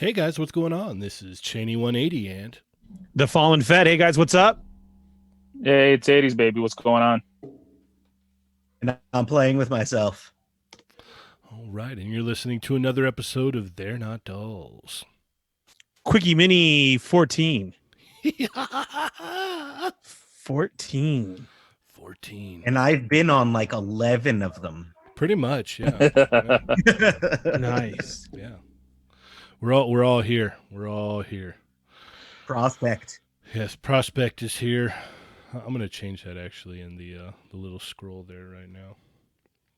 Hey guys, what's going on? This is Cheney 180 and The Fallen Fed. Hey guys, what's up? Hey, it's 80s, baby. What's going on? And I'm playing with myself. all right, and you're listening to another episode of They're Not Dolls. Quickie Mini 14. 14. 14. And I've been on like 11 of them. Pretty much, yeah. Yeah. Nice. Yeah. We're all here. We're all here. Prospect. Yes, Prospect is here. I'm gonna change that actually in the little scroll there right now.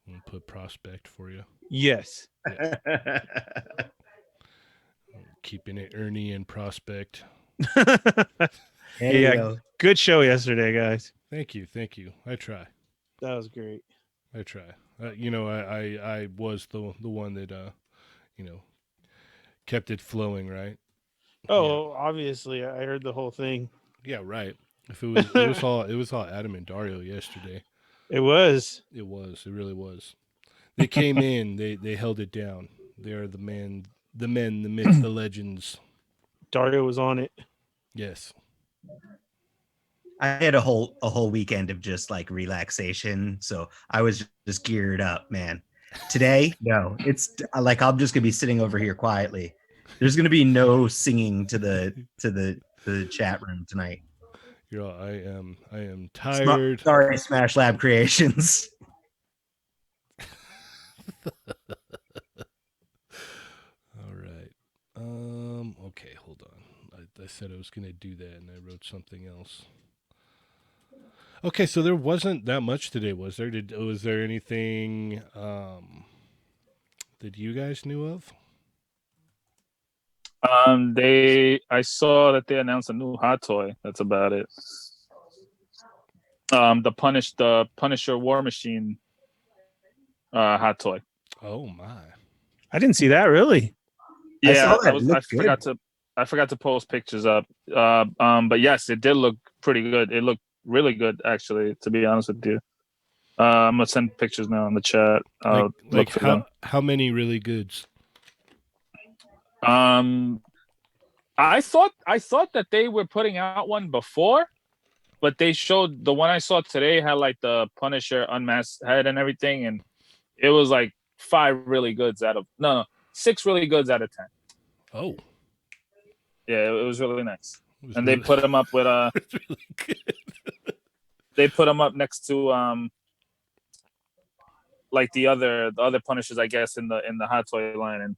I'm gonna put Prospect for you. Yes. Keeping it Ernie and Prospect. Yeah, good show yesterday, guys. Thank you. I try. That was great. I try. I was the one that kept it flowing, right? Oh, obviously, I heard the whole thing. Yeah, right. If it was all Adam and Dario yesterday. It was. It really was. They came in, they held it down. They're the men, the myth, the legends. Dario was on it. Yes. I had a whole weekend of just like relaxation, so I was just geared up, man. Today, no, it's like I'm just gonna be sitting over here quietly. There's gonna be no singing to the chat room tonight. I am tired. Sorry, Smash Lab Creations. All right. Okay, hold on. I said I was gonna do that, and I wrote something else. Okay, so there wasn't that much today, was there? Was there anything that you guys knew of? I saw that they announced a new hot toy. That's about it. The Punisher War Machine hot toy. Oh my! I didn't see that, really. Yeah, saw that. I forgot to post pictures up. But yes, it did look pretty good. It looked really good, actually, to be honest with you. I'm gonna send pictures now in the chat. Like how many really goods? I thought that they were putting out one before, but they showed the one I saw today had like the Punisher unmasked head and everything, and it was like 6 really goods out of 10. Oh, Yeah, it was really nice. And really, they put them up with it's really good. they put them up next to like the other Punishers, I guess, in the hot toy line, and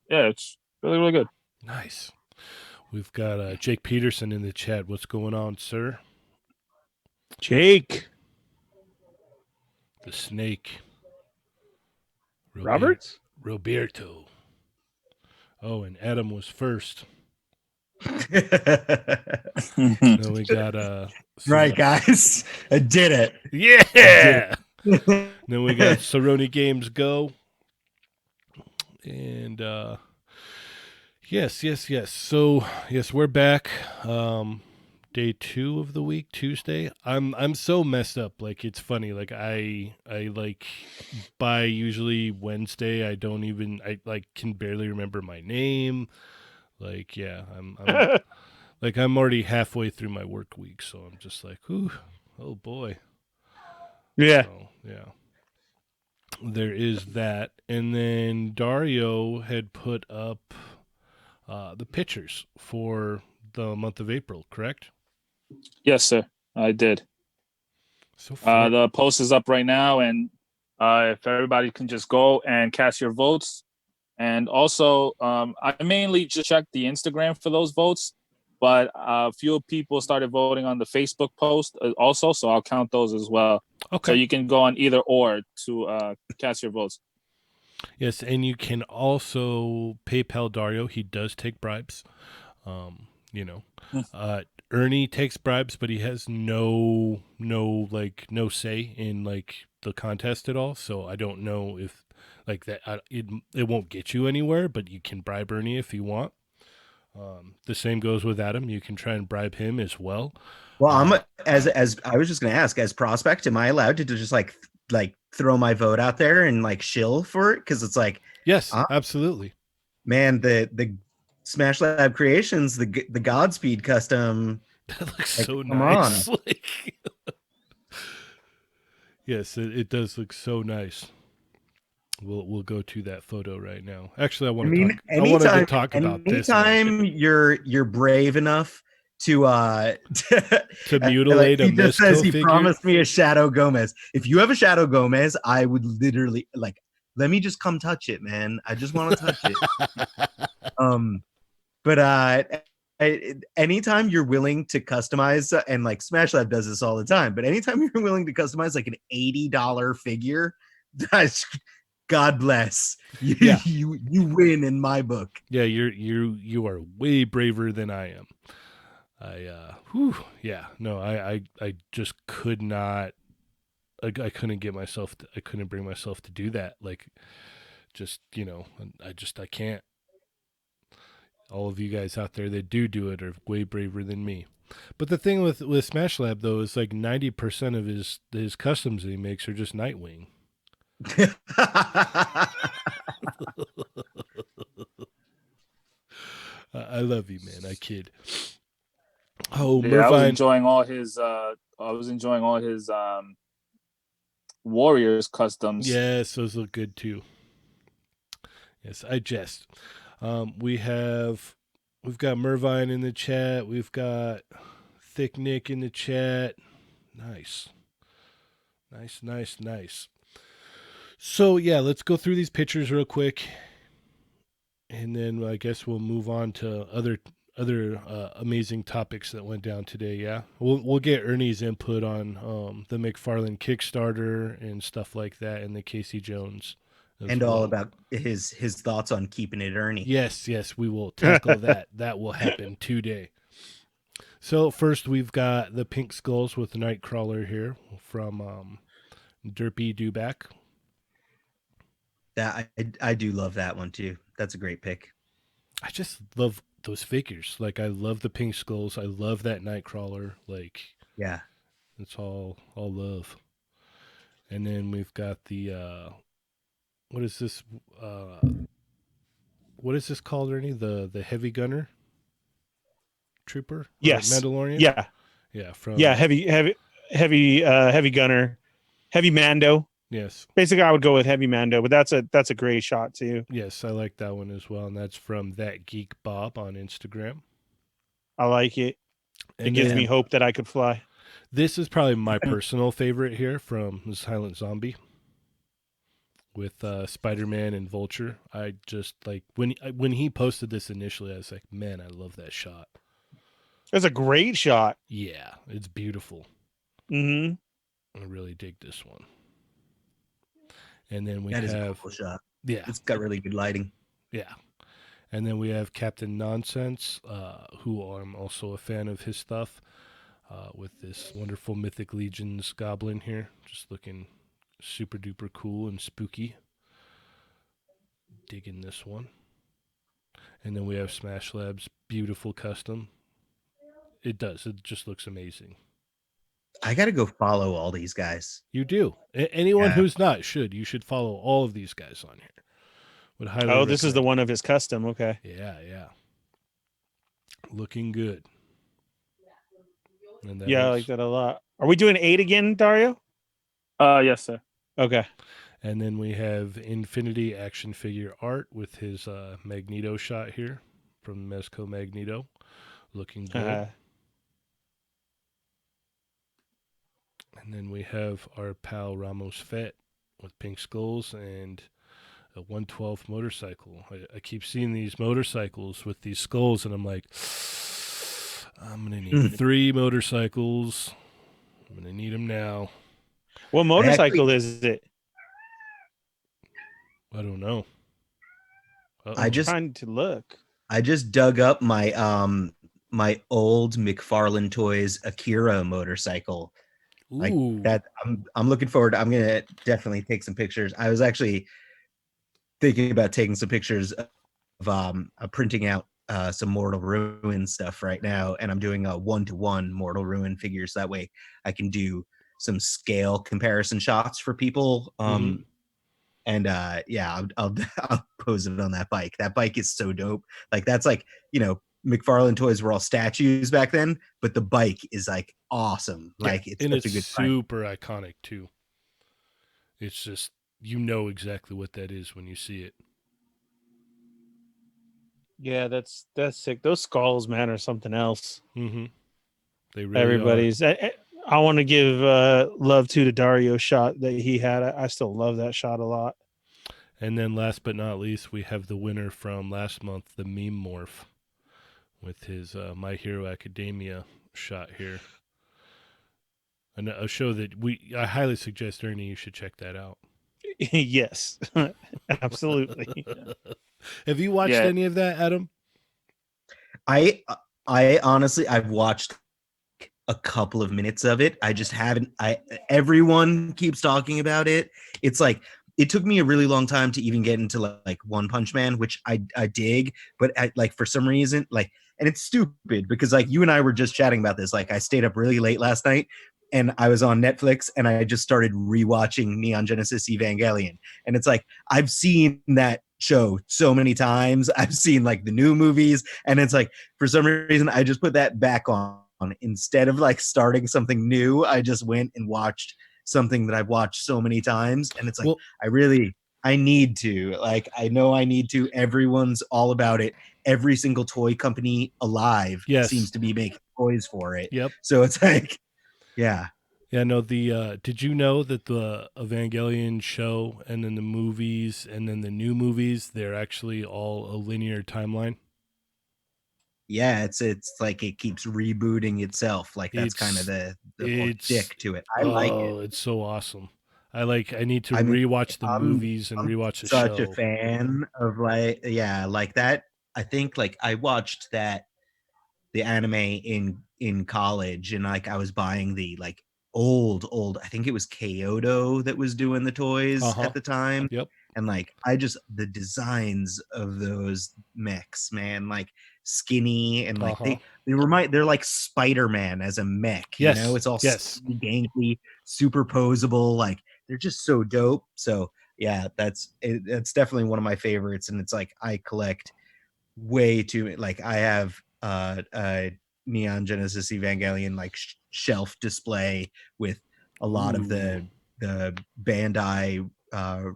yeah, it's really, really good. Nice. We've got Jake Peterson in the chat. What's going on, sir? Jake. The Snake. Roberts? Roberto. Oh, and Adam was first. Then we got Right, guys, I did it. Yeah. Then we got Cerrone Games Go. And yes. So yes, we're back. Day 2 of the week, Tuesday. I'm so messed up. Like it's funny. Like I like by usually Wednesday I like can barely remember my name. Like yeah, I'm like I'm already halfway through my work week, so I'm just like, ooh, oh boy. Yeah. So, yeah. There is that. And then Dario had put up the pictures for the month of April, correct? Yes, sir, I did. So far. The post is up right now, and if everybody can just go and cast your votes. And also, I mainly just checked the Instagram for those votes, but a few people started voting on the Facebook post also, so I'll count those as well. Okay. So you can go on either or to cast your votes. Yes, and you can also PayPal Dario. He does take bribes. You know, Ernie takes bribes, but he has no say in like the contest at all. So I don't know if like that it won't get you anywhere, but you can bribe Ernie if you want. The same goes with Adam. You can try and bribe him as well. Well, as I was just gonna ask, as Prospect, am I allowed to just like throw my vote out there and like shill for it? Because it's like, yes, absolutely. man, the Smash Lab Creations, the Godspeed custom. That looks Like, so come nice. on. Like, yes, it does look so nice. We'll go to that photo right now. Actually, I I want to mean, talk. I wanted to talk about this one. anytime you're brave enough to To like mutilate a he just says Mezco he figure. promised me a Shadow Gomez. If you have a Shadow Gomez, I would literally like let me just come touch it, man. I just want to touch it. But anytime you're willing to customize, and like Smash Lab does this all the time, but anytime you're willing to customize like an $80 figure, that's God bless you. Yeah. You win in my book. Yeah, you are way braver than I am. I just could not. I couldn't get myself. I couldn't bring myself to do that. Like, just I can't. All of you guys out there that do it are way braver than me. But the thing with Smash Lab though is like 90% of his customs that he makes are just Nightwing. I love you, man. I kid. Oh, Yeah, I was Mervine. enjoying all his Warriors customs. Yes, those look good too. Yes, I jest. We've got Mervine in the chat. We've got Thick Nick in the chat. Nice. Nice. So yeah, let's go through these pictures real quick, and then I guess we'll move on to other amazing topics that went down today. Yeah, we'll get Ernie's input on the McFarlane Kickstarter and stuff like that, and the Casey Jones, and all about his thoughts on keeping it Ernie. Yes, we will tackle that. That will happen today. So first, we've got the pink skulls with Nightcrawler here from Derpy Dewback. That I do love that one too. That's a great pick. I just love those figures. Like, I love the pink skulls. I love that Nightcrawler. Like, yeah, it's all love. And then we've got the what is this? What is this called, Ernie? The heavy gunner trooper? Yes. Mandalorian. Yeah. Heavy gunner, heavy Mando. Yes. Basically, I would go with heavy Mando, but that's a great shot too. Yes, I like that one as well, and that's from That Geek Bob on Instagram. I like it. It gives me hope that I could fly. This is probably my personal favorite here from Silent Zombie with Spider-Man and Vulture. I just like when he posted this initially, I was like, man, I love that shot. It's a great shot. Yeah, it's beautiful. Mm-hmm. I really dig this one. And then we that have is a cool shot. Yeah, it's got really good lighting. Yeah. And then we have Captain Nonsense, who I'm also a fan of his stuff, with this wonderful Mythic Legions goblin here, just looking super duper cool and spooky. Digging this one. And then we have Smash Lab's beautiful custom. It does. It just looks amazing. I got to go follow all these guys. You do. Anyone who's not should. You should follow all of these guys on here. Would highly this recommend. is the one of his custom. Okay. Yeah. Looking good. And I like that a lot. Are we doing 8 again, Dario? Yes, sir. Okay. And then we have Infinity action figure art with his Magneto shot here from Mezco Magneto. Looking good. And then we have our pal Ramos Fett with pink skulls and a 112 motorcycle. I keep seeing these motorcycles with these skulls, and I'm like, I'm going to need 3 motorcycles. I'm going to need them now. What motorcycle is it? I don't know. I just trying to look. I just dug up my my old McFarlane Toys Akira motorcycle. Like that, I'm looking forward. I'm gonna definitely take some pictures. I was actually thinking about taking some pictures of printing out some Mortal Ruin stuff right now, and I'm doing a 1-to-1 Mortal Ruin figures. That way, I can do some scale comparison shots for people And yeah, I'll pose it on that bike. That bike is so dope. Like that's like, McFarlane toys were all statues back then, but the bike is like awesome. Yeah, Like it's and such it's a good time. super iconic too. It's just you know exactly what that is when you see it. Yeah, that's sick. Those skulls, man, are something else. Mm-hmm. They really are. Everybody's. I want to give love to the Dario shot that he had. I still love that shot a lot. And then last but not least, we have the winner from last month, the Meme Morph, with his My Hero Academia shot here. And a show that I highly suggest, Ernie, you should check that out. Yes, absolutely. Have you watched Yeah. any of that, Adam? I honestly I've watched a couple of minutes of it. I just haven't. Everyone keeps talking about it. It's like it took me a really long time to even get into like One Punch Man, which I dig, but like for some reason and it's stupid because like you and I were just chatting about this. Like I stayed up really late last night and I was on Netflix and I just started rewatching Neon Genesis Evangelion, and it's like I've seen that show so many times. I've seen like the new movies, and it's like for some reason I just put that back on. Instead of like starting something new, I just went and watched something that I've watched so many times, and it's like Well, I need to. Like I know I need to. Everyone's all about it. Every single toy company alive yes. seems to be making toys for it. Yep. So it's like, yeah. Yeah, no, did you know that the Evangelion show and then the movies and then the new movies, they're actually all a linear timeline? Yeah, it's like it keeps rebooting itself. Like that's kind of the whole It's dick to it. I like it. it's so awesome. I need to I mean, rewatch the I'm movies and I'm rewatch the such a show. fan of like that. I think like I watched the anime in college, and like I was buying the like old I think it was Kyoto that was doing the toys Uh-huh. at the time. Yep. And like I just the designs of those mechs, man, like skinny and like Uh-huh. they're like Spider-Man as a mech, Yes. it's all Yes. skinny, gangly, superposable, like they're just so dope. So yeah, that's definitely one of my favorites, and it's like I collect way too like I have Neon Genesis Evangelion like shelf display with a lot of Ooh. the Bandai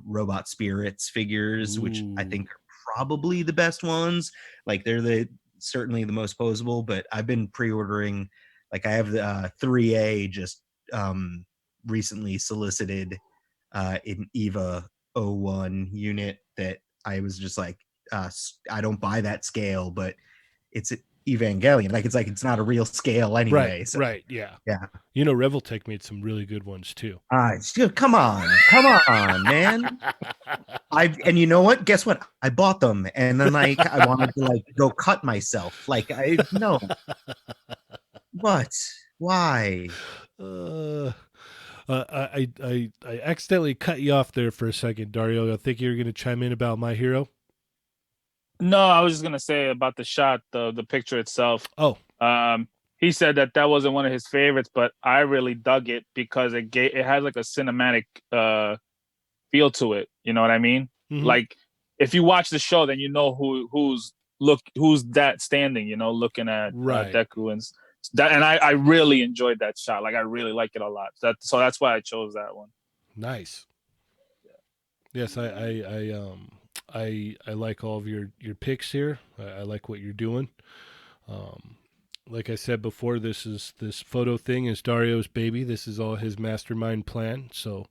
Robot Spirits figures, which I Ooh. think are probably the best ones. Like they're certainly the most posable, but I've been pre-ordering. Like I have the 3A just recently solicited an EVA '01 unit that I was just like, I don't buy that scale, but it's Evangelion. Like it's not a real scale Right. anyway. So Right. Yeah. yeah. You know, Revoltech made some really good ones too. Come on, man. And you know what? Guess what? I bought them, and then like I wanted to like go cut myself. Like I no, what? Why? Uh, I accidentally cut you off there for a second, Dario. I think you were going to chime in about My Hero. No, I was just gonna say about the shot, the picture itself. Oh, He said that wasn't one of his favorites, but I really dug it because it has like a cinematic feel to it. You know what I mean? mm-hmm. Like if you watch the show, then you know who's that standing. You know, looking at right. Deku and that. And I really enjoyed that shot. Like I really like it a lot. So that's why I chose that one. Nice. Yes, I like all of your picks here. I like what you're doing. Like I said before, this photo thing is Dario's baby. This is all his mastermind plan. So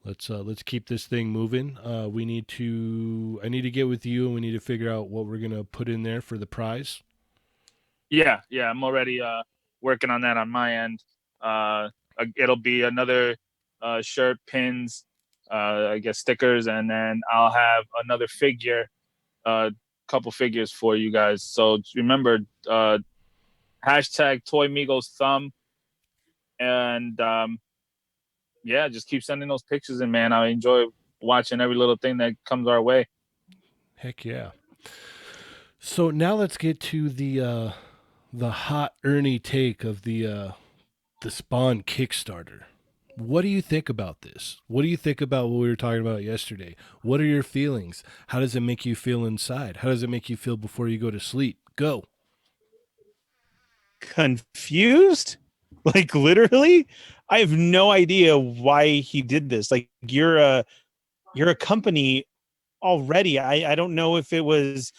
let's keep this thing moving. I need to get with you, and we need to figure out what we're gonna put in there for the prize. Yeah, I'm already working on that on my end. It'll be another shirt, pins, I guess stickers, and then I'll have another figure, couple figures for you guys. So remember, hashtag Toy Migos thumb, and yeah, just keep sending those pictures in, man. I enjoy watching every little thing that comes our way. Heck yeah. So now let's get to the hot Ernie take of the Spawn Kickstarter. What do you think about this? What do you think about what we were talking about yesterday? What are your feelings? How does it make you feel inside? How does it make you feel before you go to sleep? Go. Confused? Like literally? I have no idea why he did this. Like you're a company already. I don't know if it was,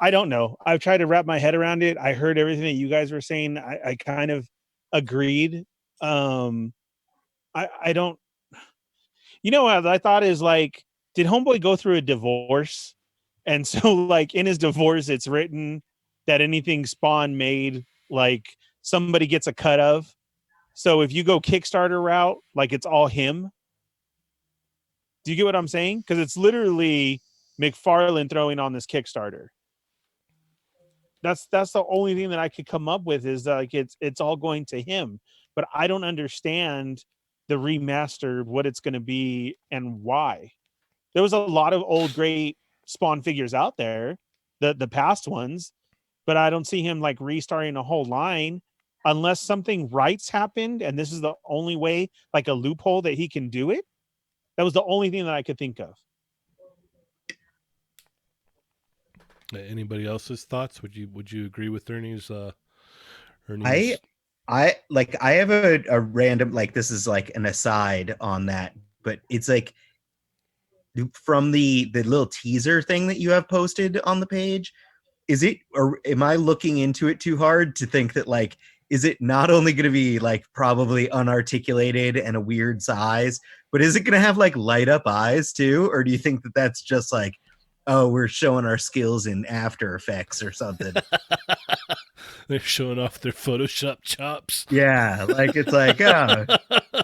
I don't know. I've tried to wrap my head around it. I heard everything that you guys were saying. I kind of agreed. Um I don't, you know what I thought is like, did homeboy go through a divorce? And so like in his divorce, it's written that anything Spawn made, like somebody gets a cut of. So if you go Kickstarter route, like it's all him. Do you get what I'm saying? Because it's literally McFarlane throwing on this Kickstarter. That's the only thing that I could come up with is like it's all going to him. But I don't understand the remastered, what it's going to be and why. There was a lot of old great Spawn figures out there, the past ones, but I don't see him like restarting a whole line unless something rights happened and this is the only way, like a loophole that he can do it. That was the only thing that I could think of. Anybody else's thoughts? Would you agree with Ernie's I Ernie's I have a random, like, this is like an aside on that, but it's like from the little teaser thing that you have posted on the page. Is it, or am I looking into it too hard to think that, like, is it not only going to be like probably unarticulated and a weird size, but is it going to have like light up eyes too? Or do you think that that's just like, oh, we're showing our skills in After Effects or something? They're showing off their Photoshop chops. Yeah, like it's like,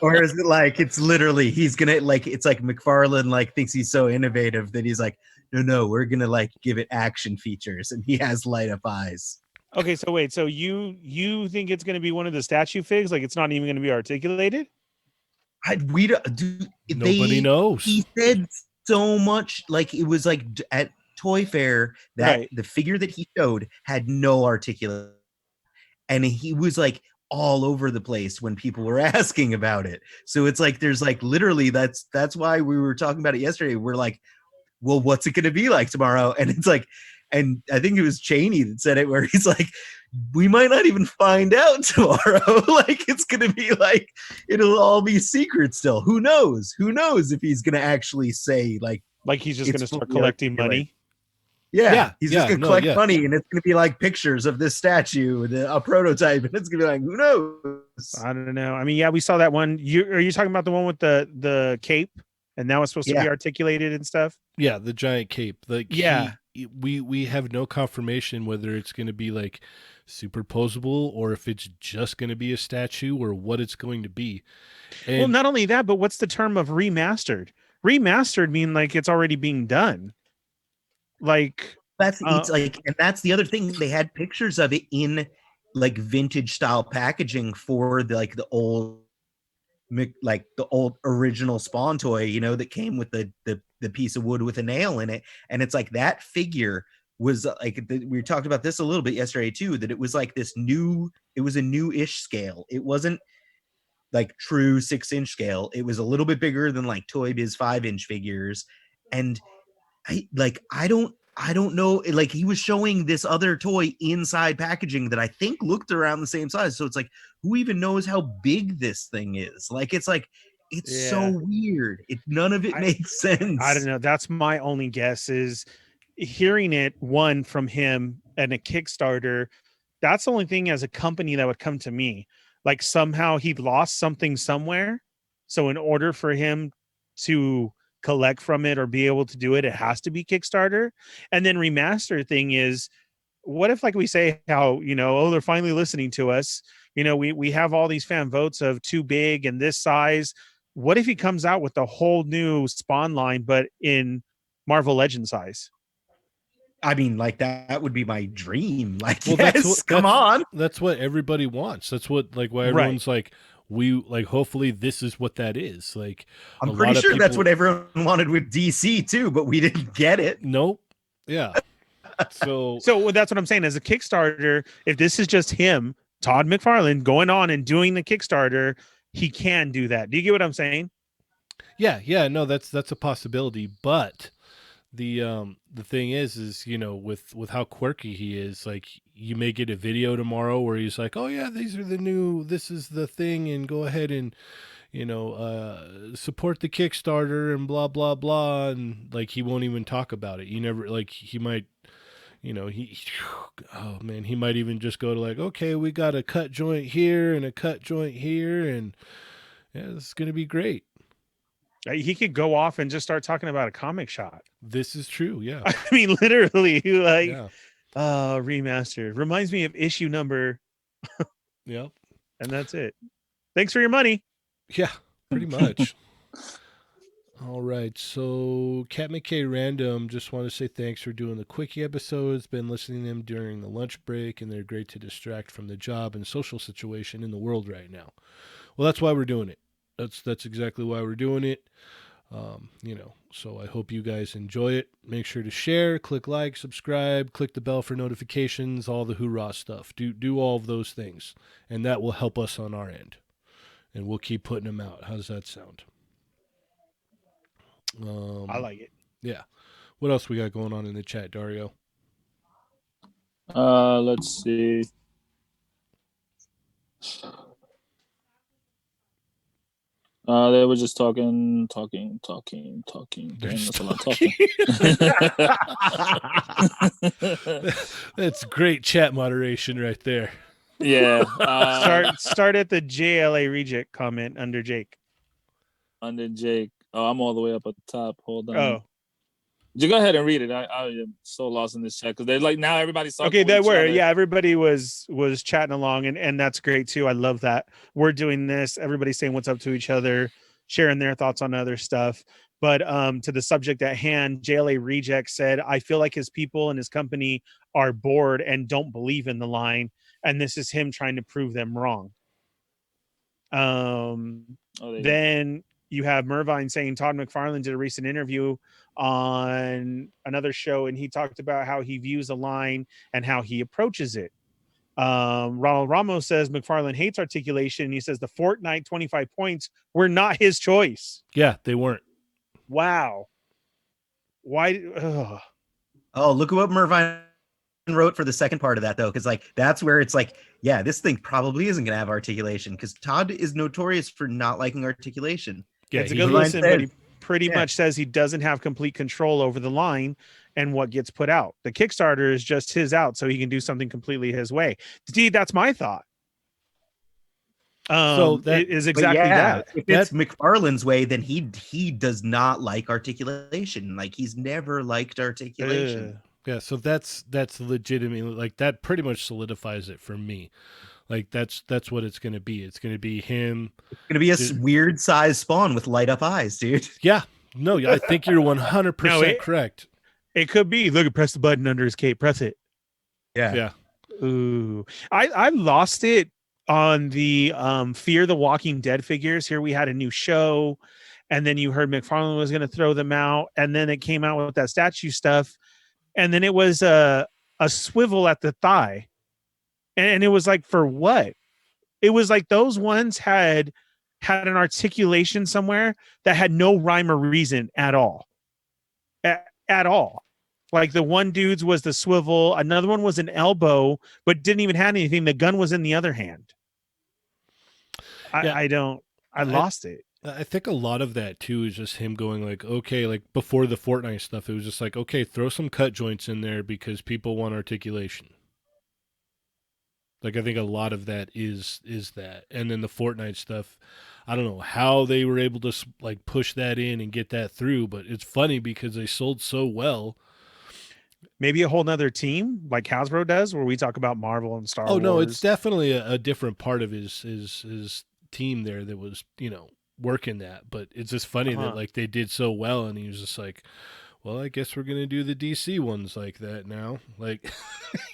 or is it like it's literally he's gonna, like, it's like McFarlane like thinks he's so innovative that he's like, no, we're gonna like give it action features, and he has light up eyes. Okay, so wait, so you think it's going to be one of the statue figs? Like it's not even going to be articulated? We don't do. Nobody knows. He said so much, like it was like at Toy Fair that Right. the figure that he showed had no articulate, and he was like all over the place when people were asking about it. So it's like there's like literally that's why we were talking about it yesterday. We're like, well, what's it going to be like tomorrow? And it's like, and I think it was Cheney that said it, where he's like, we might not even find out tomorrow. Like it's going to be like, it'll all be secret still. Who knows if he's going to actually say like He's just it's going to start fully collecting articulate. money? Yeah, he's just going to collect yeah. money, and it's going to be like pictures of this statue, a prototype, and it's going to be like, who knows? I don't know. I mean, yeah, we saw that one. Are you talking about the one with the cape, and now it's supposed to be articulated and stuff? Yeah, the giant cape. Like yeah, we have no confirmation whether it's going to be like superposable or if it's just going to be a statue or what it's going to be. And well, not only that, but what's the term of remastered? Remastered mean like it's already being done. Like It's like, and that's the other thing. They had pictures of it in like vintage style packaging for the like the old, like the old original Spawn toy, you know, that came with the piece of wood with a nail in it. And it's like that figure was like, we talked about this a little bit yesterday too, that it was like this new, it was a new-ish scale. It wasn't like true 6-inch scale. It was a little bit bigger than like Toy Biz 5-inch figures. And I don't know, like he was showing this other toy inside packaging that I think looked around the same size. So it's like, who even knows how big this thing is? Like it's so weird. None of it makes sense. I don't know. That's my only guess, is hearing it one from him and a Kickstarter. That's the only thing as a company that would come to me. Like somehow he lost something somewhere. So in order for him to collect from it or be able to do it, it has to be Kickstarter. And then remaster thing is, what if like we say how, you know, oh, they're finally listening to us. You know, we have all these fan votes of too big and this size. What if he comes out with a whole new Spawn line, but in Marvel Legend size? I mean, like that would be my dream. Like, well, yes, come on. That's what everybody wants. That's what, like, why everyone's like, we like, hopefully this is what that is. Like, I'm pretty sure that's what everyone wanted with DC too, but we didn't get it. Nope. Yeah. So that's what I'm saying. As a Kickstarter, if this is just him, Todd McFarlane, going on and doing the Kickstarter, he can do that. Do you get what I'm saying? Yeah, no, that's a possibility. But the thing is with how quirky he is, like you may get a video tomorrow where he's like, oh yeah, this is the thing, and go ahead and support the Kickstarter and blah blah blah, and like he won't even talk about it. You never like he might. He, oh man, he might even just go to like, okay, we got a cut joint here and a cut joint here, and yeah, this is gonna be great. He could go off and just start talking about a comic shop. This is true, yeah. I mean, literally, like, Yeah. Remastered reminds me of issue number. Yep. And that's it. Thanks for your money. Yeah, pretty much. All right, so Cat McKay Random, just want to say thanks for doing the Quickie episodes. Been listening to them during the lunch break, and they're great to distract from the job and social situation in the world right now. Well, that's why we're doing it. That's exactly why we're doing it. So I hope you guys enjoy it. Make sure to share, click like, subscribe, click the bell for notifications, all the hoorah stuff. Do all of those things, and that will help us on our end. And we'll keep putting them out. How does that sound? I like it. Yeah. What else we got going on in the chat, Dario? Let's see. They were just talking. Dang, that's a lot of talking. That's great chat moderation right there. Yeah. Start at the JLA reject comment under Jake. Under Jake. Oh, I'm all the way up at the top. Hold on. Oh. You go ahead and read it. I am so lost in this chat because they're like now everybody's talking. Okay, they were. Yeah, everybody was chatting along, and that's great too. I love that we're doing this. Everybody's saying what's up to each other, sharing their thoughts on other stuff. But to the subject at hand, JLA Reject said, I feel like his people and his company are bored and don't believe in the line, and this is him trying to prove them wrong. Then you have Mervine saying Todd McFarlane did a recent interview on another show, and he talked about how he views a line and how he approaches it. Ronald Ramos says McFarlane hates articulation. He says the Fortnite 25 points were not his choice. Yeah, they weren't. Wow. Why? Ugh. Oh, look at what Mervine wrote for the second part of that, though, because like that's where it's like, yeah, this thing probably isn't gonna have articulation because Todd is notorious for not liking articulation. Yeah, it's a good listen, but he pretty much says he doesn't have complete control over the line and what gets put out. The Kickstarter is just his out, so he can do something completely his way. Indeed, that's my thought. So that is exactly that. If it's McFarlane's way, then he does not like articulation. Like he's never liked articulation. Yeah, so that's legitimately like that pretty much solidifies it for me. Like that's what it's gonna be. It's gonna be him. It's gonna be a weird size Spawn with light up eyes, dude. Yeah, no, I think you're 100% correct. It could be. Look, press the button under his cape. Press it. Yeah. Ooh, I lost it on the Fear the Walking Dead figures. Here we had a new show, and then you heard McFarlane was going to throw them out, and then it came out with that statue stuff, and then it was a swivel at the thigh, and it was like, for what? It was like those ones had an articulation somewhere that had no rhyme or reason at all. At all. Like the one dude's was the swivel, another one was an elbow, but didn't even have anything. The gun was in the other hand. I lost it. I think a lot of that too is just him going like, okay, like before the Fortnite stuff, it was just like, okay, throw some cut joints in there because people want articulation. Like I think a lot of that is that, and then the Fortnite stuff, I don't know how they were able to like push that in and get that through, but it's funny because they sold so well. Maybe a whole nother team like Hasbro does, where we talk about Marvel and Star Wars. Oh no, it's definitely a different part of his team there that was working that, but it's just funny that like they did so well, and he was just like, well, I guess we're gonna do the DC ones like that now, like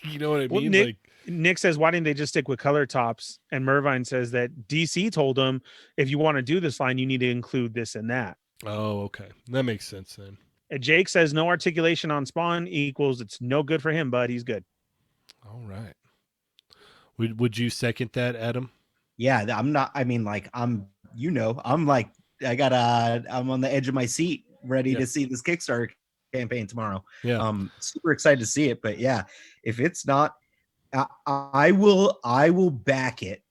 you know what I mean? Nick says, why didn't they just stick with color tops? And Mervine says that DC told them, if you want to do this line, you need to include this and that. Oh, okay. That makes sense then. And Jake says no articulation on Spawn equals it's no good for him, but he's good. All right. Would you second that, Adam? yeah, I'm not. I mean, like I'm like I'm on the edge of my seat, ready Yeah. to see this Kickstarter campaign tomorrow. Yeah. Super excited to see it. But yeah, if it's not, I will back it.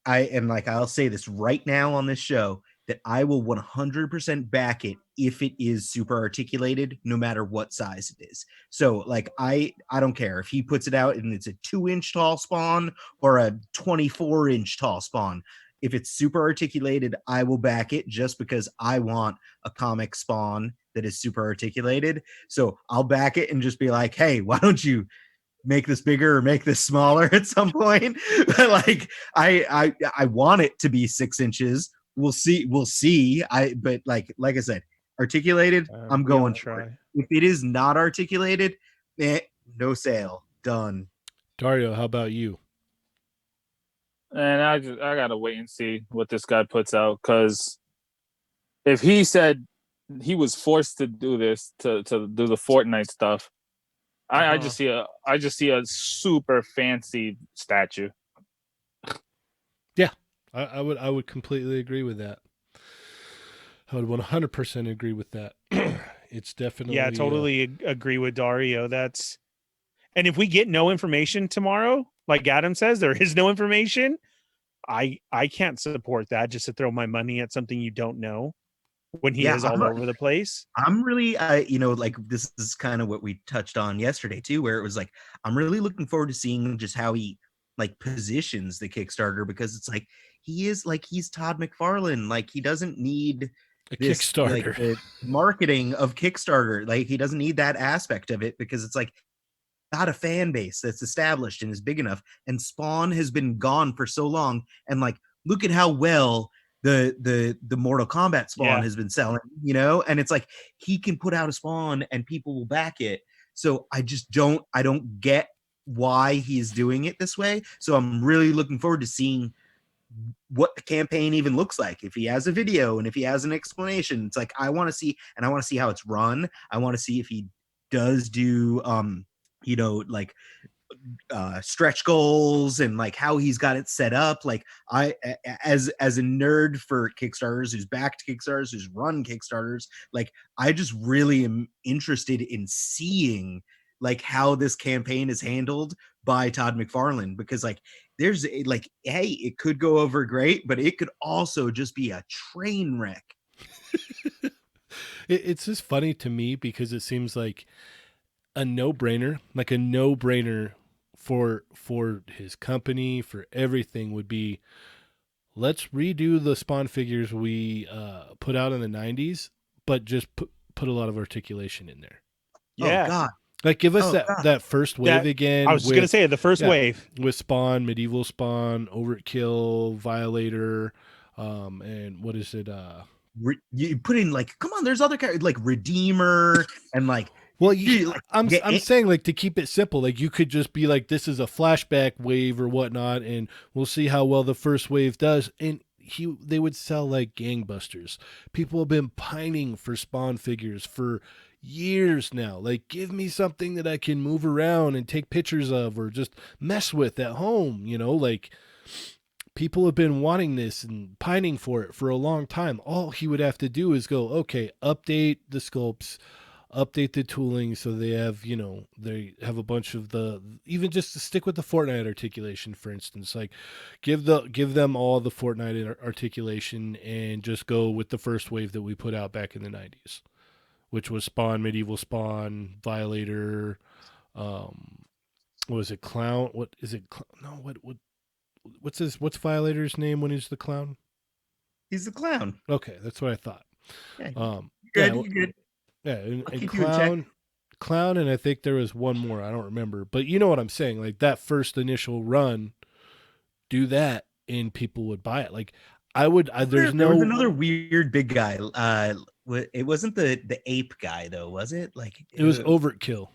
I'll say this right now on this show that I will 100% back it if it is super articulated, no matter what size it is. So like I don't care if he puts it out and it's a 2-inch tall spawn or a 24-inch tall spawn. If it's super articulated, I will back it just because I want a comic spawn that is super articulated. So I'll back it and just be like, hey, why don't you make this bigger or make this smaller at some point? But like I want it to be 6 inches. We'll see. But like I said, articulated, I'm We all going for it. try. If it is not articulated, no sale. Done. Dario, how about you? And I gotta wait and see what this guy puts out, because if he said he was forced to do this to do the Fortnite stuff, I just see a super fancy statue. Yeah, I would completely agree with that. I would 100% agree with that. It's definitely Yeah, totally agree with Dario. And if we get no information tomorrow, like Adam says, there is no information. I can't support that just to throw my money at something you don't know when he Yeah, is all over the place. I'm really, like this is kind of what we touched on yesterday too, where it was like, I'm really looking forward to seeing just how he like positions the Kickstarter, because it's like, he's Todd McFarlane. Like he doesn't need a this, like Kickstarter. the marketing of Kickstarter. Like he doesn't need that aspect of it, because it's like, got a fan base that's established and is big enough, and Spawn has been gone for so long, and like look at how well the Mortal Kombat Spawn Yeah. has been selling, and it's like he can put out a Spawn and people will back it. So I don't get why he's doing it this way. So I'm really looking forward to seeing what the campaign even looks like, if he has a video and if he has an explanation. It's like I want to see how it's run. I want to see if he does do like stretch goals, and like how he's got it set up. Like as a nerd for Kickstarters, who's backed Kickstarters, who's run Kickstarters, like I just really am interested in seeing like how this campaign is handled by Todd McFarlane, because like there's like, hey, it could go over great, but it could also just be a train wreck. It's just funny to me because it seems like a no-brainer for his company, for everything, would be, let's redo the Spawn figures we put out in the 90s, but just put a lot of articulation in there. Yeah. Oh God. Like give us God. that first wave again. I was just going to say the first wave with Spawn, Medieval Spawn, Overkill, Violator, and what is it? You put in like, come on, there's other characters like Redeemer and like. Well, like, I'm saying, like, to keep it simple, like you could just be like, this is a flashback wave or whatnot, and we'll see how well the first wave does. And they would sell like gangbusters. People have been pining for Spawn figures for years now. Like, give me something that I can move around and take pictures of or just mess with at home. Like people have been wanting this and pining for it for a long time. All he would have to do is go, okay, update the sculpts, update the tooling so they have a bunch of even just to stick with the Fortnite articulation, for instance, like give them all the Fortnite articulation and just go with the first wave that we put out back in the 90s, which was Spawn, Medieval Spawn, Violator, what was it, Clown, what is it, no, what's Violator's name when he's the clown? He's the clown. Okay, that's what I thought. Yeah, you're good. Yeah, and clown, and I think there was one more. I don't remember, but you know what I'm saying. Like that first initial run, do that, and people would buy it. Like I would. There was another weird big guy. It wasn't the ape guy though, was it? Like it was Overkill.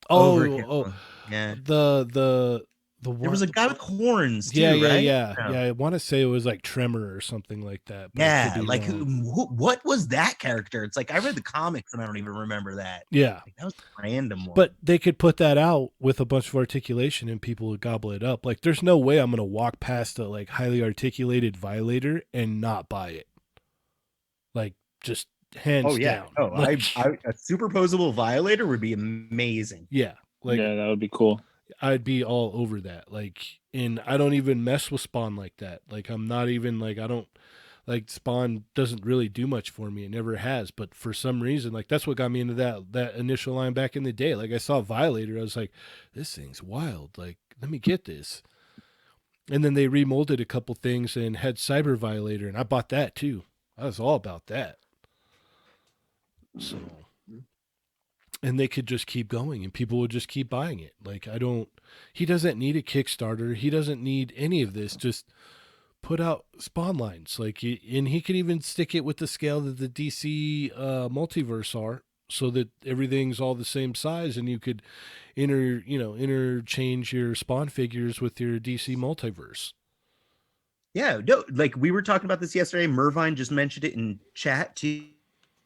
Overkill. Yeah. The The one, There was a guy with horns too, yeah, right? yeah. I want to say it was like Tremor or something like that. But I could Yeah, be like wrong. what was that character? It's like I read the comics and I don't even remember that. Yeah, Like, that was a random one. but they could put that out with a bunch of articulation and people would gobble it up. Like, there's no way I'm gonna walk past a like highly articulated Violator and not buy it. Like, just hands down. Oh, Like, a superposable Violator would be amazing. yeah, like yeah, that would be cool. I'd be all over that. Like, and I don't even mess with Spawn like that. Like, I'm not even like, I don't like Spawn doesn't really do much for me. It never has. But for some reason, like, that's what got me into that initial line back in the day. Like, I saw Violator, I was like, this thing's wild. Like, let me get this. And then they remolded a couple things and had Cyber Violator, and I bought that too. I was all about that. So, and they could just keep going and people would just keep buying it. Like, he doesn't need a Kickstarter. He doesn't need any of this. Just put out Spawn lines. Like, and he could even stick it with the scale that the DC multiverse are, so that everything's all the same size and you could interchange your Spawn figures with your DC multiverse. Yeah, no, like we were talking about this yesterday. Mervine just mentioned it in chat too,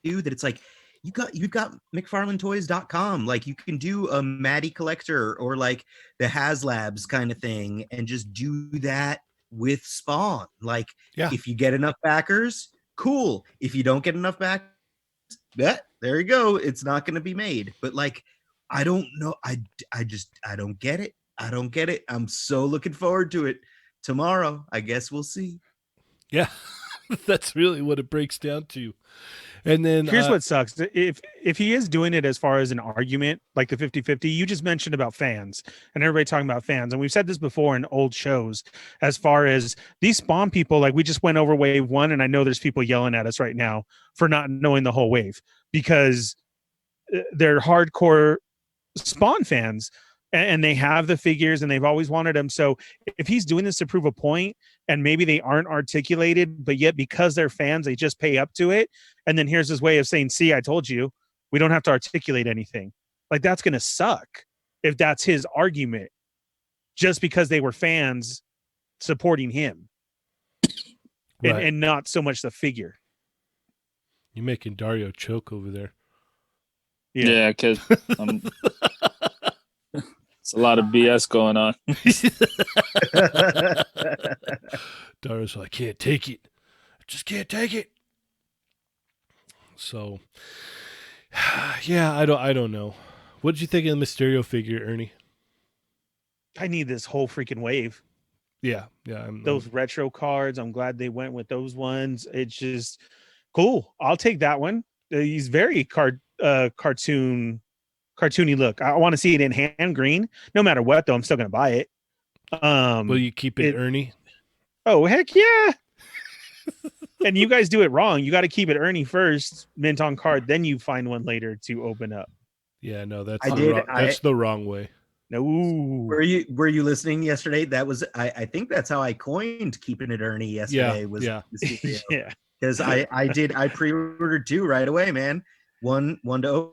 that it's like you've got McFarlaneToys.com. Like, you can do a Maddie collector or like the HasLabs kind of thing and just do that with Spawn. Like, Yeah. if you get enough backers, cool. If you don't get enough backers, there you go. It's not going to be made. But like, I don't know. I don't get it. I don't get it. I'm so looking forward to it. Tomorrow, I guess we'll see. Yeah. That's really what it breaks down to. And then Here's what sucks. If he is doing it as far as an argument, like the 50-50, you just mentioned about fans and everybody talking about fans. And we've said this before in old shows, as far as these Spawn people, like we just went over wave 1, and I know there's people yelling at us right now for not knowing the whole wave because they're hardcore Spawn fans and they have the figures and they've always wanted them. So if he's doing this to prove a point and maybe they aren't articulated, but yet because they're fans, they just pay up to it. And then here's his way of saying, see, I told you, we don't have to articulate anything. Like, that's going to suck if that's his argument, just because they were fans supporting him right. and not so much the figure. You're making Dario choke over there. Yeah, because it's a lot of BS going on. Dario's like, I can't take it. I just can't take it. So, yeah, I don't know. What did you think of the Mysterio figure, Ernie? I need this whole freaking wave. Yeah. Those retro cards, I'm glad they went with those ones. It's just cool. I'll take that one. He's very cartoony look. I want to see it in hand green. No matter what, though, I'm still gonna buy it. Will you keep it Ernie? Oh, heck yeah. And you guys do it wrong. You got to keep it Ernie first, mint on card, then you find one later to open up. Yeah, no, that's That's the wrong way. No. Were you listening yesterday? That was I think that's how I coined keeping it Ernie yesterday. Yeah. Yeah. Because I pre-ordered 2 right away, man. One to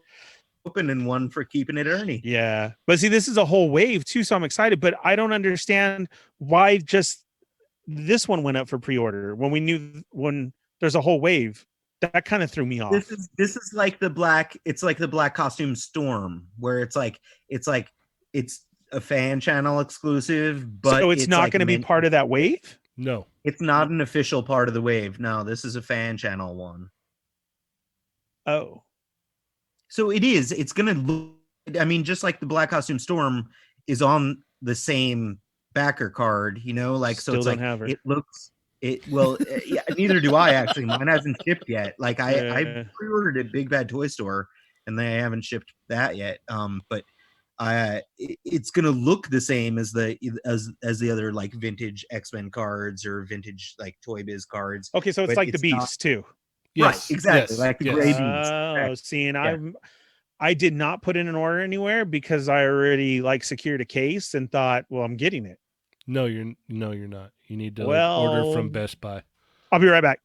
open and one for keeping it Ernie. Yeah. But see, this is a whole wave too, so I'm excited, but I don't understand why just this one went up for pre-order when there's a whole wave. That kind of threw me off. This is like the black, it's like the Black Costume Storm, where it's a fan channel exclusive, but so it's not like going to be part of that wave? No. It's not an official part of the wave. No, this is a fan channel one. Oh. So it is. It's going to look, I mean, just like the Black Costume Storm is on the same backer card, like, so Still it's don't like, have her. it looks, yeah, neither do I actually. Mine hasn't shipped yet. Like I pre-ordered at Big Bad Toy Store and they haven't shipped that yet. But it's going to look the same as the other like vintage X-Men cards or vintage like Toy Biz cards. Okay, so it's like the Beast not, too. Yes, right, exactly. yes, like the yes. Gray Beast. Oh, see, and I did not put in an order anywhere because I already like secured a case and thought, well, I'm getting it. No, you're not. You need to order from Best Buy. I'll be right back.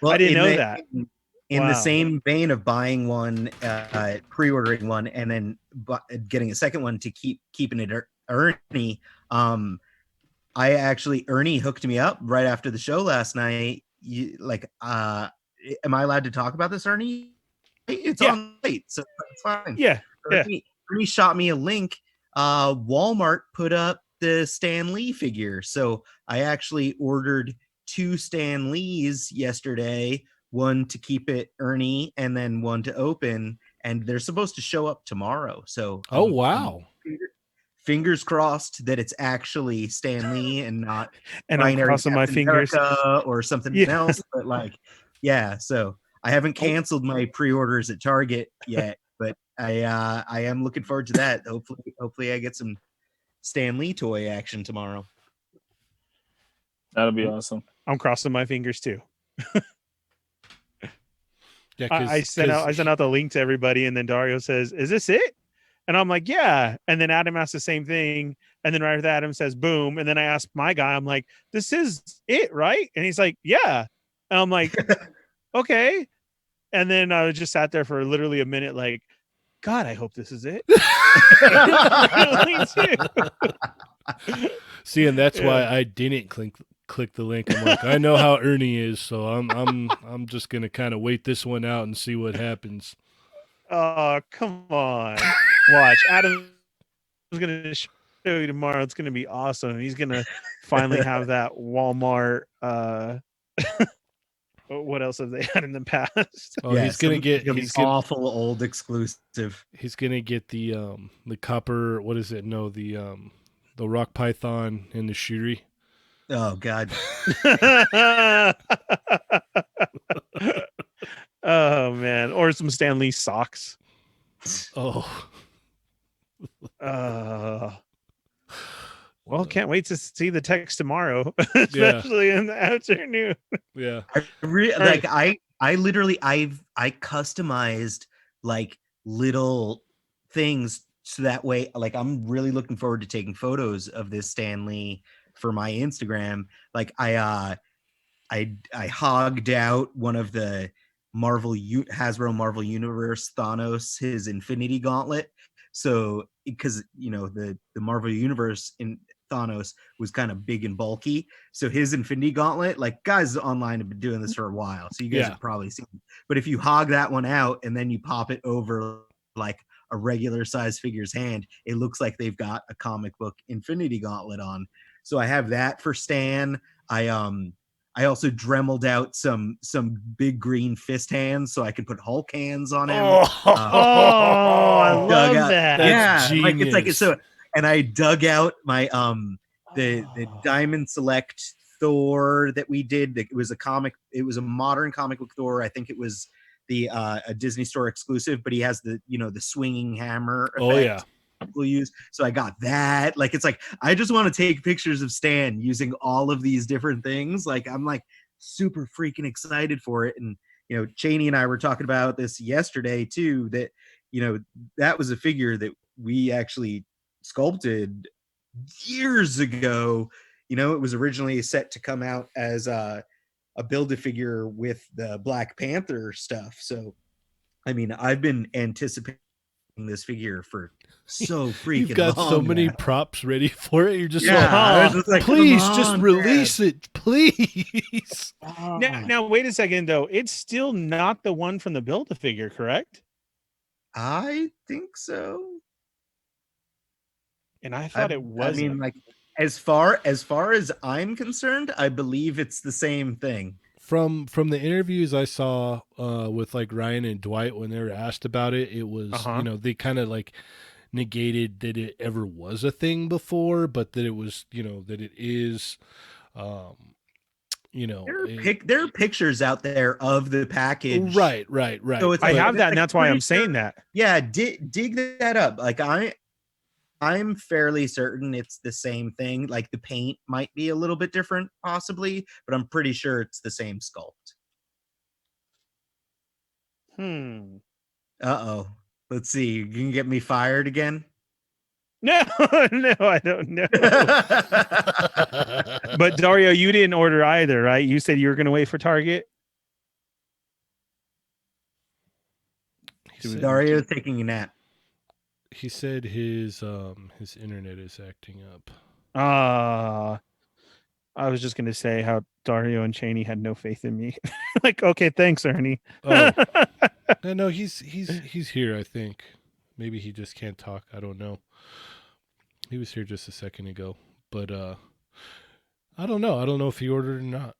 Well, I didn't know that. in the Wow. same vein of buying one, pre-ordering one, and then getting a second one to keeping it Ernie. Ernie hooked me up right after the show last night. Am I allowed to talk about this, Ernie? It's Yeah. on late, so it's fine. Yeah. Ernie shot me a link. Walmart put up the Stan Lee figure, so I actually ordered 2 Stan Lees yesterday. One to keep it Ernie, and then one to open. And they're supposed to show up tomorrow. So, Oh wow! Fingers crossed that it's actually Stan Lee and not And I'm binary crossing my Captain fingers. America or something else. But yeah. So I haven't canceled my pre-orders at Target yet, but I am looking forward to that. Hopefully I get some Stan Lee toy action tomorrow. That'll be awesome. I'm crossing my fingers too. Yeah, I sent out the link to everybody, and then Dario says, "Is this it?" And I'm like, "Yeah." And then Adam asked the same thing, and then right after that, Adam says, "Boom." And then I asked my guy, I'm like, "This is it, right?" And he's like, "Yeah." And I'm like, "Okay." And then I just sat there for literally a minute, like, God, I hope this is it. Really See, and that's why I didn't click the link. I'm like, I know how Ernie is, so I'm just gonna kind of wait this one out and see what happens. Oh, come on. Watch. Adam's gonna show you tomorrow. It's gonna be awesome. He's gonna finally have that Walmart. What else have they had in the past? Oh, yeah, he's gonna get awful old exclusive. He's gonna get the copper. What is it? No, the rock python and the shuri. Oh God. Oh man, or some Stan Lee socks. Oh. Well, can't wait to see the text tomorrow, especially in the afternoon. Yeah. I literally I customized like little things so that way, like, I'm really looking forward to taking photos of this Stan Lee for my Instagram. Like I hogged out one of the Hasbro Marvel Universe Thanos, his Infinity Gauntlet. So because the Marvel Universe in Thanos was kind of big and bulky, so his Infinity Gauntlet, like, guys online have been doing this for a while, so you guys have probably seen it. But if you hog that one out and then you pop it over like a regular size figure's hand, it looks like they've got a comic book Infinity Gauntlet on. So I have that for Stan. I also dremeled out some big green fist hands so I could put Hulk hands on him. I love that. That's yeah, genius. like it's so. And I dug out my the Diamond Select Thor that we did. It was a modern comic book Thor. I think it was a Disney Store exclusive, but he has the swinging hammer effect. Oh yeah. We'll use. So I got that. Like, it's like, I just want to take pictures of Stan using all of these different things. Like, I'm like super freaking excited for it. And Cheney and I were talking about this yesterday too, that that was a figure that we actually sculpted years ago. It was originally set to come out as a Build-A-Figure with the Black Panther stuff. So I mean, I've been anticipating this figure for so freaking You've got long so many now. props ready for it. You're just like, please just release it, please. Now wait a second though. It's still not the one from the Build-A-Figure, correct? I think so. And I thought it was. I mean, like, as far as I'm concerned, I believe it's the same thing. From the interviews I saw with like Ryan and Dwight, when they were asked about it, it was they kind of like negated that it ever was a thing before, but that it was that it is. There are pictures out there of the package. Right. So I have that, and that's why I'm saying that. Yeah, dig that up. Like, I'm fairly certain it's the same thing. Like, the paint might be a little bit different, possibly, but I'm pretty sure it's the same sculpt. Uh-oh. Let's see. You can get me fired again? No, I don't know. But Dario, you didn't order either, right? You said you were going to wait for Target? said, Dario's taking a nap. he said his internet is acting up. I was just gonna say how Dario and Cheney had no faith in me. Like, okay, thanks, Ernie. Oh. No, he's here, I think. Maybe he just can't talk. I don't know. He was here just a second ago. But I don't know. I don't know if he ordered or not.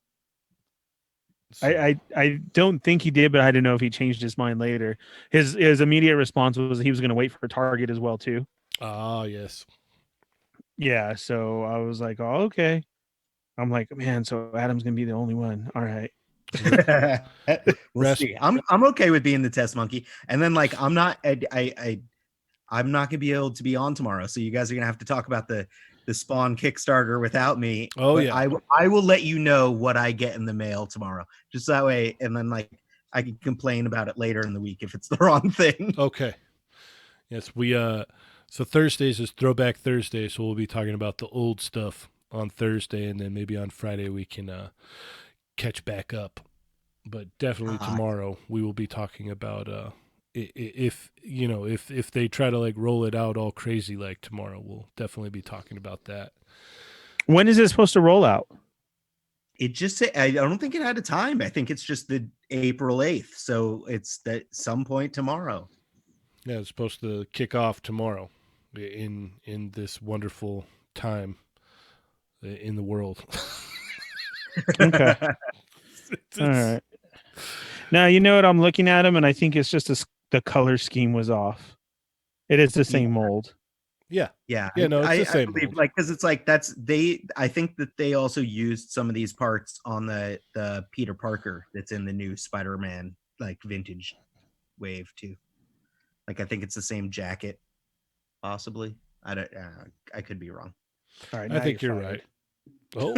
So, I don't think he did, but I don't know if he changed his mind later. His immediate response was he was going to wait for Target as well too. yes. Yeah, so I was like, oh, okay. I'm like, man, so Adam's gonna be the only one. All right. We'll Rest- see. I'm okay with being the test monkey, and then like I'm not I'm not gonna be able to be on tomorrow, so you guys are gonna have to talk about the Spawn Kickstarter without me. Oh, But yeah. I will let you know what I get in the mail tomorrow, just that way, and then like I can complain about it later in the week if it's the wrong thing. Okay. Yes, we so Thursdays is Throwback Thursday, so we'll be talking about the old stuff on Thursday, and then maybe on Friday we can catch back up. But definitely tomorrow we will be talking about if if they try to like roll it out all crazy like tomorrow, we'll definitely be talking about that. When is it supposed to roll out? It just I don't think it had a time. I think it's just the April 8th, so it's at some point tomorrow. Yeah, it's supposed to kick off tomorrow in this wonderful time in the world. Okay. All right. Now you know what I'm looking at him, and I think it's just the color scheme was off. It is the same mold. Yeah. Yeah. No, it's the I same believe, mold. like, because it's like I think that they also used some of these parts on the Peter Parker that's in the new Spider-Man like vintage wave too. Like I think it's the same jacket, possibly. I don't. I could be wrong. All right. I think you're right. Oh.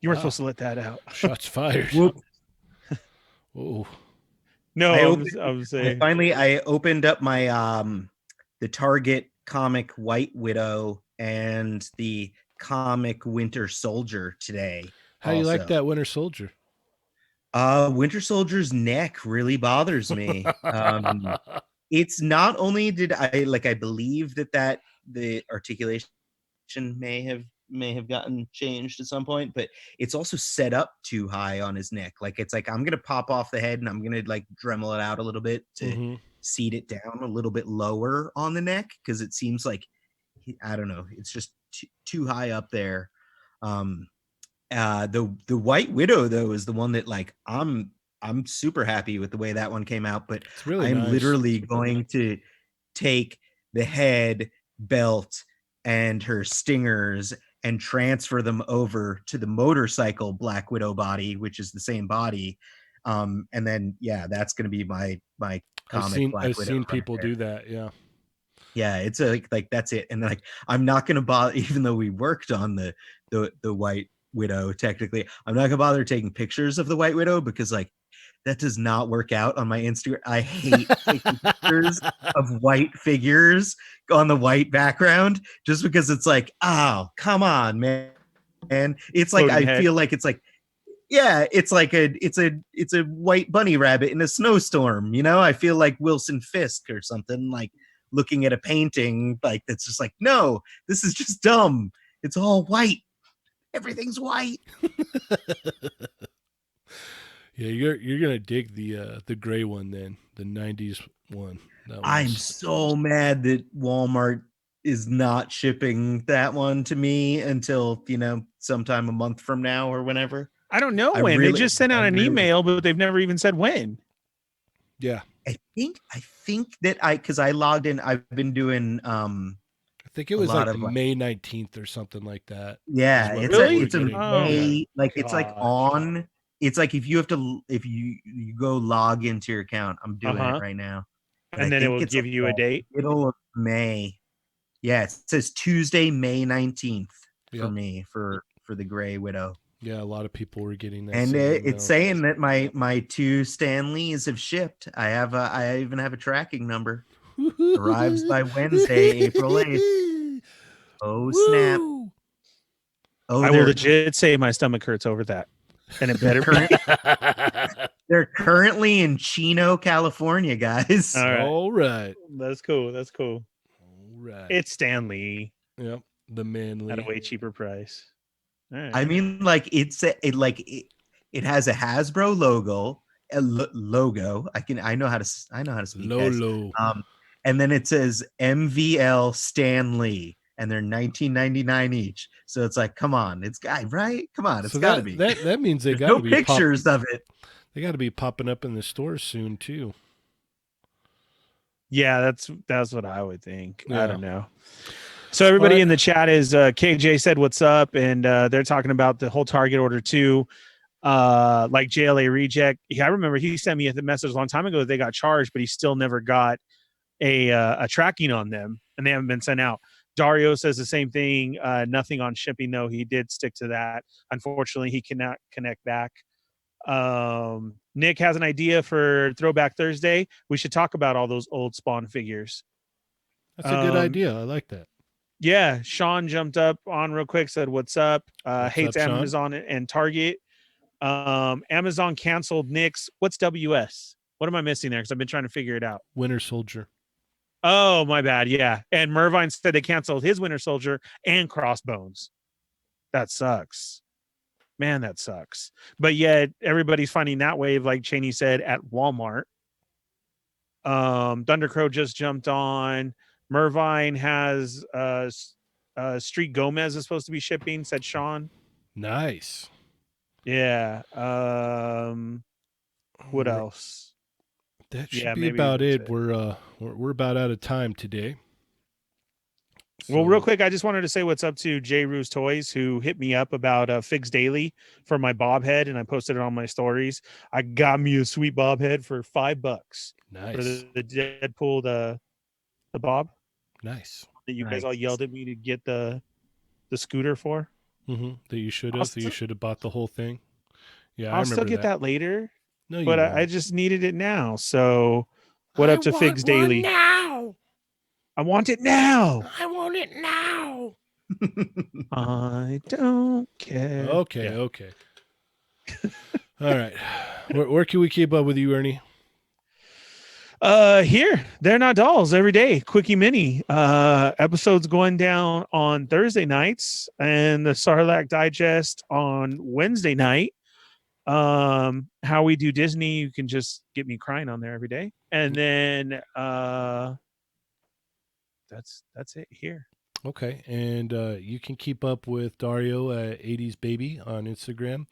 You weren't supposed to let that out. Shots fired. Whoop. Oh. No, I'm I saying. finally opened up my the Target comic White Widow and the comic Winter Soldier today. How do you like also. that Winter Soldier? Winter Soldier's neck really bothers me. It's not only did I believe that the articulation may have gotten changed at some point, but it's also set up too high on his neck. Like it's like I'm gonna pop off the head and I'm gonna like Dremel it out a little bit to seat it down a little bit lower on the neck, because it seems like I don't know, it's just too high up there. The White Widow though is the one that like I'm super happy with the way that one came out, but It's really I'm nice. literally going to take the head, belt, and her stingers and transfer them over to the motorcycle Black Widow body, which is the same body. And then that's gonna be my comic Black Widow. I've seen people do that, yeah. Yeah, it's like that's it. And like I'm not gonna bother, even though we worked on the White Widow technically, I'm not gonna bother taking pictures of the White Widow because like that does not work out on my Instagram. I hate taking pictures of white figures on the white background just because it's like, oh, come on, man. And it's like Floating I head. feel like it's like, yeah, it's like it's a white bunny rabbit in a snowstorm, you know? I feel like Wilson Fisk or something, like looking at a painting like that's just like, no, this is just dumb. It's all white. Everything's white. Yeah, you're gonna dig the gray one then, the '90s one. I'm so mad that Walmart is not shipping that one to me until sometime a month from now or whenever. I don't know when. They just sent out an email, but they've never even said when. Yeah, I think that because I logged in. I've been doing. I think it was like May 19th or something like that. Yeah, it's a May. Like it's like on. It's like if you go log into your account. I'm doing it right now. And then it will give you a date. Middle of May. Yeah, it says Tuesday, May 19th for me for the Gray Widow. Yeah, a lot of people were getting that. And it's saying that my 2 Stan Lees have shipped. I even have a tracking number. Arrives by Wednesday, April 8th. Oh, Woo! snap. Oh, I will legit say my stomach hurts over that. And it better They're currently in Chino, California, guys. All right. All right. That's cool. That's cool. All right. It's Stanley Yep. The at a manly. way cheaper price. All right. I mean, like it has a Hasbro logo, logo. I know how to speak, guys. Lolo. And then it says MVL Stanley, and they're $19.99 each. So it's like, come on, it's right. Come on, it's So got to be. that means they There's got no to be pictures of it. They got to be popping up in the stores soon too. Yeah, that's what I would think. Yeah. I don't know. So everybody All right. in the chat is KJ said what's up, and they're talking about the whole Target order too. Like JLA Reject. Yeah, I remember he sent me a message a long time ago that they got charged, but he still never got a tracking on them, and they haven't been sent out. Dario says the same thing. Nothing on shipping though. He did stick to that. Unfortunately, he cannot connect back. Nick has an idea for Throwback Thursday. We should talk about all those old Spawn figures. That's a good idea. I like that. Yeah, Sean jumped up on real quick, said what's up. What's Hates up, Sean? Amazon and Target. Amazon canceled Nick's. What's WS? What am I missing there? Because I've been trying to figure it out. Winter Soldier. Oh, my bad. Yeah. And Mervine said they canceled his Winter Soldier and Crossbones. That sucks. Man, that sucks. But yet everybody's finding that wave, like Cheney said, at Walmart. Thundercrow just jumped on. Mervine has Street Gomez is supposed to be shipping, said Sean. Nice. Yeah. What else? That should Yeah, be maybe about that's it. it. We're about out of time today. Well, real quick, I just wanted to say what's up to J. Ruse Toys, who hit me up about Figs Daily for my bob head, and I posted it on my stories. I got me a sweet bob head for $5 Nice. for the Deadpool, the bob Nice. that you guys all Nice. yelled at me to get the scooter for. Mm-hmm. That you should I'll have. That you still- should have bought the whole thing. Yeah, I I'll remember still get that later, No, you but won't. I just needed it now. So, what up to Figs Daily? Now. I want it now. I want it now. I don't care. Okay. Yeah. Okay. All right. Where can we keep up with you, Ernie? Here, They're Not Dolls every day. Quickie Mini. Episodes going down on Thursday nights, and the Sarlacc Digest on Wednesday night. How we do Disney, you can just get me crying on there every day. And then that's it here. Okay, and you can keep up with Dario at 80s Baby on Instagram.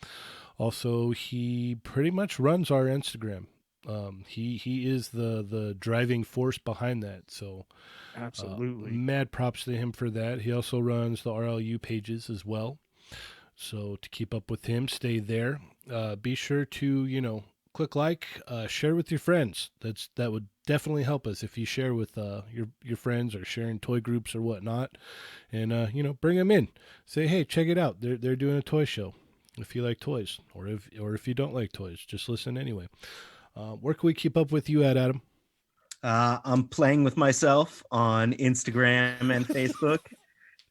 Also, he pretty much runs our Instagram. He is the driving force behind that. So Absolutely. mad props to him for that. He also runs the RLU pages as well. So to keep up with him, stay there. Be sure to click like, share with your friends. That would definitely help us if you share with your friends or sharing toy groups or whatnot, and bring them in. Say, hey, check it out. They're doing a toy show. If you like toys, or if you don't like toys, just listen anyway. Where can we keep up with you at, Adam? I'm playing with myself on Instagram and Facebook.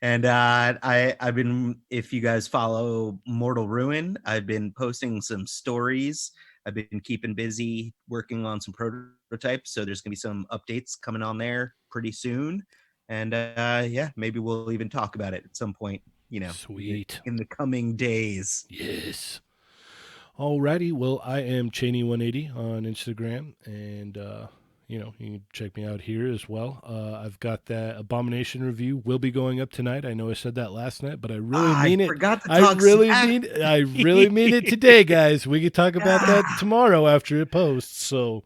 And I've been, if you guys follow Mortal Ruin, I've been posting some stories. I've been keeping busy working on some prototypes. So there's going to be some updates coming on there pretty soon. And yeah, maybe we'll even talk about it at some point, Sweet. in the coming days. Yes. Alrighty. Well, I am Cheney180 on Instagram, and you can check me out here as well. I've got that Abomination review will be going up tonight. I know I said that last night, but I really mean it. Forgot to I talk really smack. mean it today, guys. We can talk about that tomorrow after it posts. So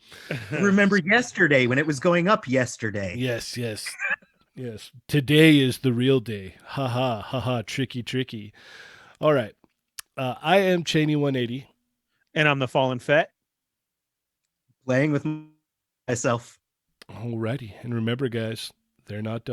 Remember yesterday when it was going up yesterday. yes. Today is the real day. Ha ha. Tricky. All right. I am Cheney180. And I'm the Fallen Fett. Playing with myself. Alrighty. And remember, guys, they're not done.